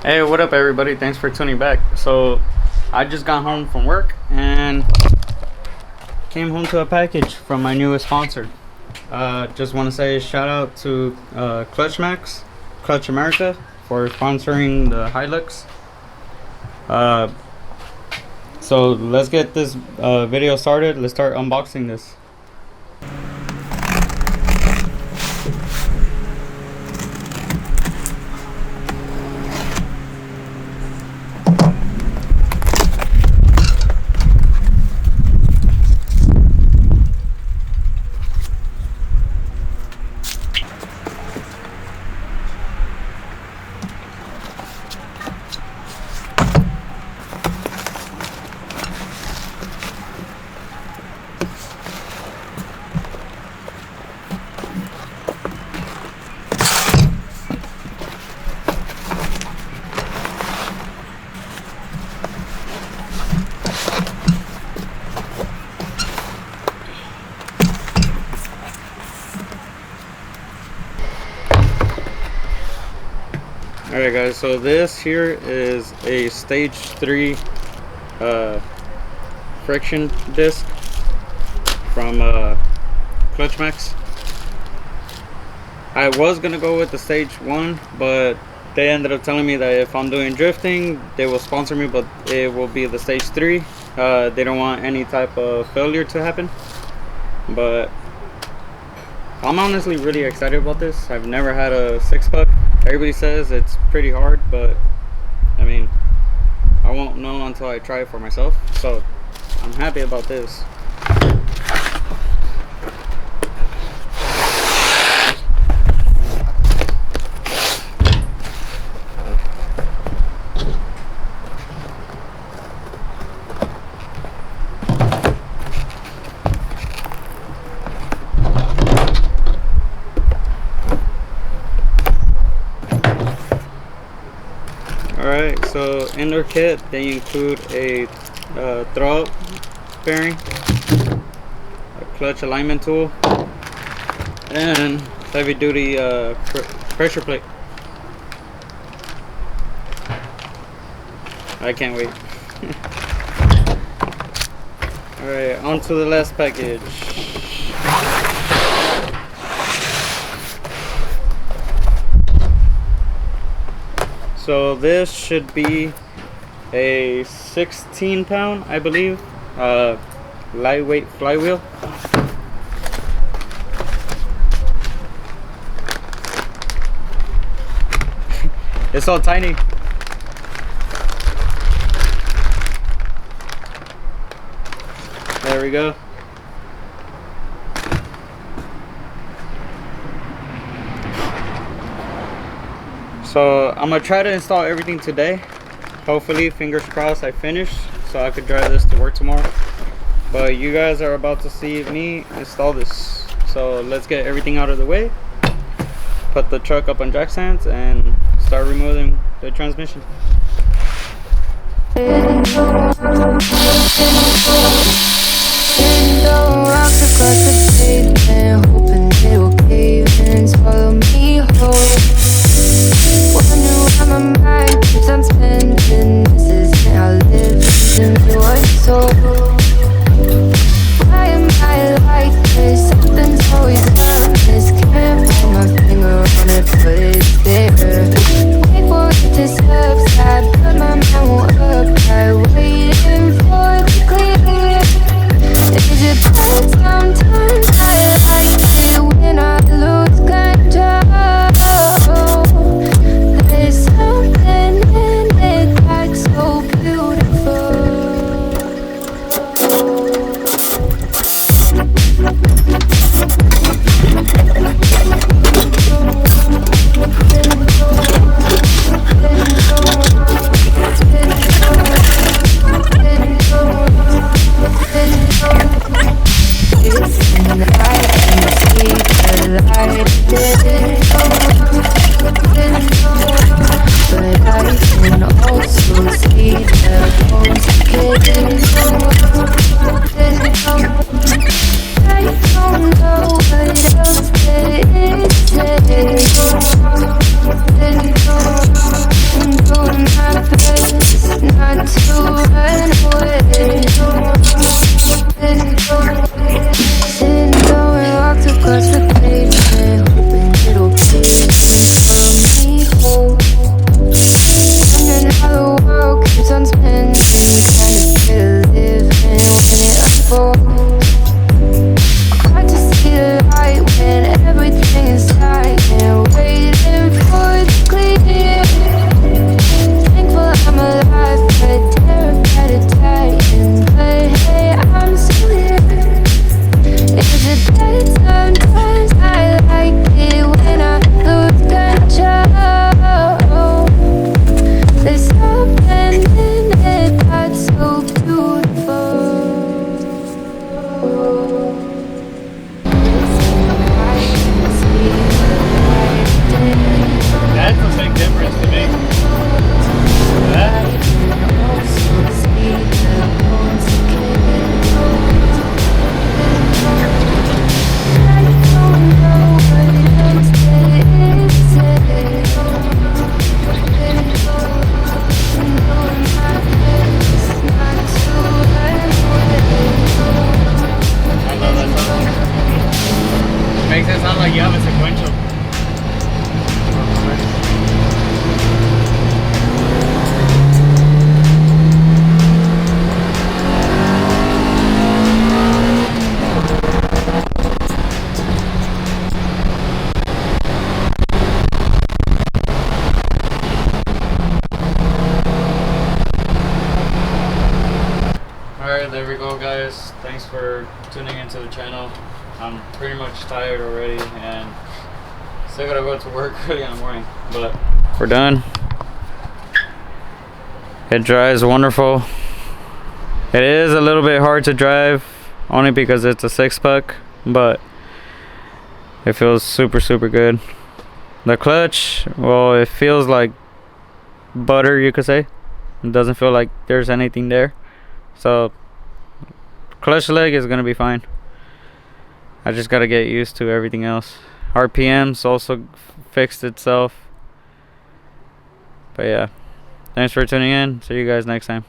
Hey, what up everybody? Thanks for tuning back. So I just got home from work and came home to a package from my newest sponsor. Just want to say shout out to ClutchMax, Clutch America, for sponsoring the Hilux. So let's get this video started. Let's start unboxing this. Alright guys, so this here is a stage 3 friction disc from ClutchMax. I was gonna go with the stage 1, but they ended up telling me that if I'm doing drifting they will sponsor me, but it will be the stage 3. They don't want any type of failure to happen, but I'm honestly really excited about this. I've never had a 6-puck. Everybody says it's pretty hard, but I mean, I won't know until I try it for myself. So I'm happy about this. Alright, so in their kit they include a throw bearing, a clutch alignment tool, and heavy duty pressure plate. I can't wait. Alright, on to the last package. So this should be a 16-pound, I believe, lightweight flywheel. It's so tiny. There we go. So I'm gonna try to install everything today. Hopefully, fingers crossed, I finish so I could drive this to work tomorrow. But you guys are about to see me install this. So let's get everything out of the way, put the truck up on jack stands, and start removing the transmission. I'm spending, this isn't how living was sold. Why am I like this? Something's always honest. Can't put my finger on it, but it's there. Wait for it to subside, but my mind won't apply. Waiting for it to clear. Is it bad? Sometimes I like it when I lose control. for tuning into the channel. I'm pretty much tired already and still gotta go to work early in the morning, but we're done. It drives wonderful. It is a little bit hard to drive only because it's a 6-puck, but it feels super good. The clutch, well, it feels like butter, you could say. It doesn't feel like there's anything there. So clutch leg is gonna be fine. I just gotta get used to everything else. RPMs also fixed itself. But yeah, thanks for tuning in. See you guys next time.